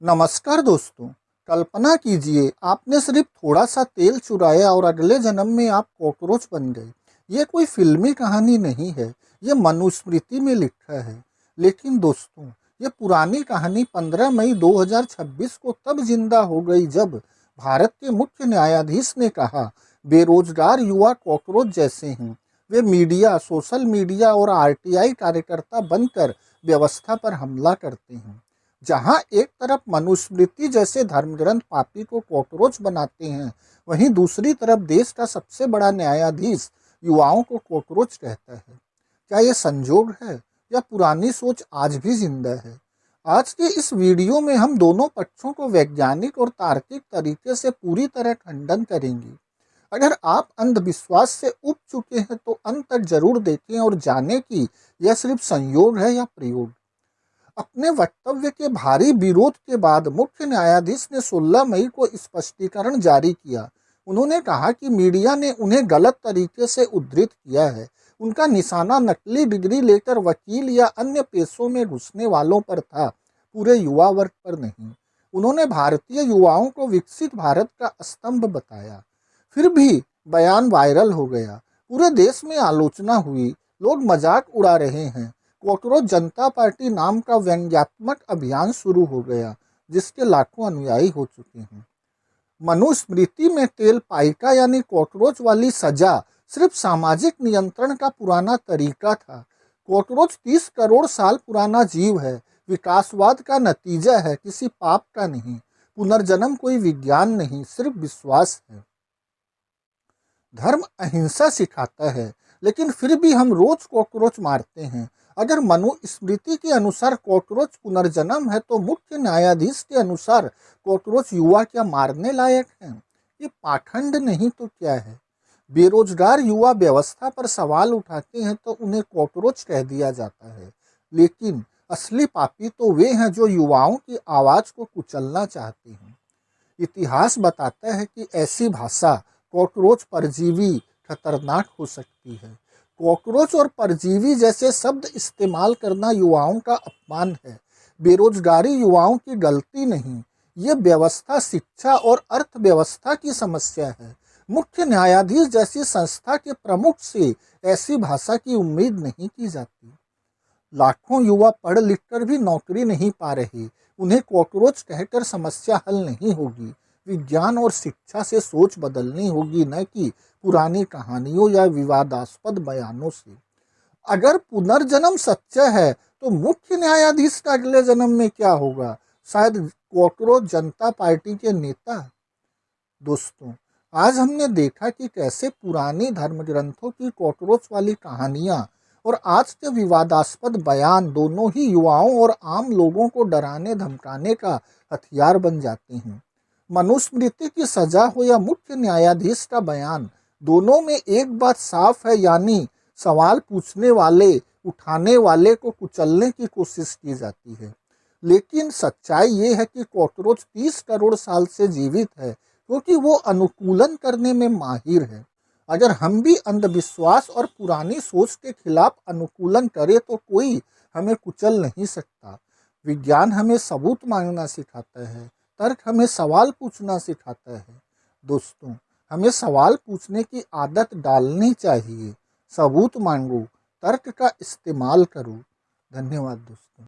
नमस्कार दोस्तों। कल्पना कीजिए आपने सिर्फ थोड़ा सा तेल चुराया और अगले जन्म में आप कॉकरोच बन गए। ये कोई फिल्मी कहानी नहीं है, ये मनुस्मृति में लिखा है। लेकिन दोस्तों, ये पुरानी कहानी 15 मई 2026 को तब जिंदा हो गई जब भारत के मुख्य न्यायाधीश ने कहा, बेरोजगार युवा कॉकरोच जैसे हैं। वे मीडिया, सोशल मीडिया और आरटीआई कार्यकर्ता बनकर व्यवस्था पर हमला करते हैं। जहां एक तरफ मनुस्मृति जैसे धर्मग्रंथ पापी को कॉकरोच बनाते हैं, वहीं दूसरी तरफ देश का सबसे बड़ा न्यायाधीश युवाओं को कॉकरोच कहता है। क्या ये संजोग है या पुरानी सोच आज भी जिंदा है? आज के इस वीडियो में हम दोनों पक्षों को वैज्ञानिक और तार्किक तरीके से पूरी तरह खंडन करेंगे। अगर आप अंधविश्वास से उब चुके हैं तो अंत तक जरूर देखें और जानें कि यह सिर्फ संयोग है या प्रयोग। अपने वक्तव्य के भारी विरोध के बाद मुख्य न्यायाधीश ने 16 मई को स्पष्टीकरण जारी किया। उन्होंने कहा कि मीडिया ने उन्हें गलत तरीके से उद्धृत किया है। उनका निशाना नकली डिग्री लेकर वकील या अन्य पेशों में घुसने वालों पर था, पूरे युवा वर्ग पर नहीं। उन्होंने भारतीय युवाओं को विकसित भारत का स्तंभ बताया। फिर भी बयान वायरल हो गया, पूरे देश में आलोचना हुई, लोग मजाक उड़ा रहे हैं। कॉकरोच जनता पार्टी नाम का व्यंग्यात्मक अभियान शुरू हो गया, जिसके लाखों अनुयायी हो चुके हैं। मनुस्मृति में तेल पाइका यानी कॉकरोच वाली सजा सिर्फ सामाजिक नियंत्रण का पुराना तरीका था। कॉकरोच 30 करोड़ साल पुराना जीव है, विकासवाद का नतीजा है, किसी पाप का नहीं। पुनर्जन्म कोई विज्ञान नहीं, सिर्फ विश्वास है। धर्म अहिंसा सिखाता है, लेकिन फिर भी हम रोज कॉकरोच मारते हैं। अगर मनुस्मृति के अनुसार कॉकरोच पुनर्जन्म है तो मुख्य न्यायाधीश के अनुसार कॉकरोच युवा क्या मारने लायक हैं? ये पाखंड नहीं तो क्या है? बेरोजगार युवा व्यवस्था पर सवाल उठाते हैं तो उन्हें कॉकरोच कह दिया जाता है। लेकिन असली पापी तो वे हैं जो युवाओं की आवाज को कुचलना चाहते हैं। इतिहास बताता है कि ऐसी भाषा, कॉकरोच परजीवी, खतरनाक हो सकती है। कॉकरोच और परजीवी जैसे शब्द इस्तेमाल करना युवाओं का अपमान है। बेरोजगारी युवाओं की गलती नहीं, ये व्यवस्था, शिक्षा और अर्थव्यवस्था की समस्या है। मुख्य न्यायाधीश जैसी संस्था के प्रमुख से ऐसी भाषा की उम्मीद नहीं की जाती। लाखों युवा पढ़ लिख कर भी नौकरी नहीं पा रहे, उन्हें कॉकरोच कहकर समस्या हल नहीं होगी। विज्ञान और शिक्षा से सोच बदलनी होगी, न कि पुरानी कहानियों या विवादास्पद बयानों से। अगर पुनर्जन्म सच्चा है तो मुख्य न्यायाधीश का अगले जन्म में क्या होगा? शायद कॉकरोच जनता पार्टी के नेता। दोस्तों, आज हमने देखा कि कैसे पुरानी धर्मग्रंथों की कॉकरोच वाली कहानियां और आज के विवादास्पद बयान दोनों ही युवाओं और आम लोगों को डराने धमकाने का हथियार बन जाते हैं। मनुस्मृति की सजा हो या मुख्य न्यायाधीश का बयान, दोनों में एक बात साफ है, यानी सवाल पूछने वाले, उठाने वाले को कुचलने की कोशिश की जाती है। लेकिन सच्चाई ये है कि कॉकरोच 30 करोड़ साल से जीवित है, क्योंकि वो अनुकूलन करने में माहिर है। अगर हम भी अंधविश्वास और पुरानी सोच के खिलाफ अनुकूलन करें तो कोई हमें कुचल नहीं सकता। विज्ञान हमें सबूत मांगना सिखाता है, तर्क हमें सवाल पूछना सिखाता है। दोस्तों, हमें सवाल पूछने की आदत डालनी चाहिए। सबूत मांगो, तर्क का इस्तेमाल करो। धन्यवाद दोस्तों।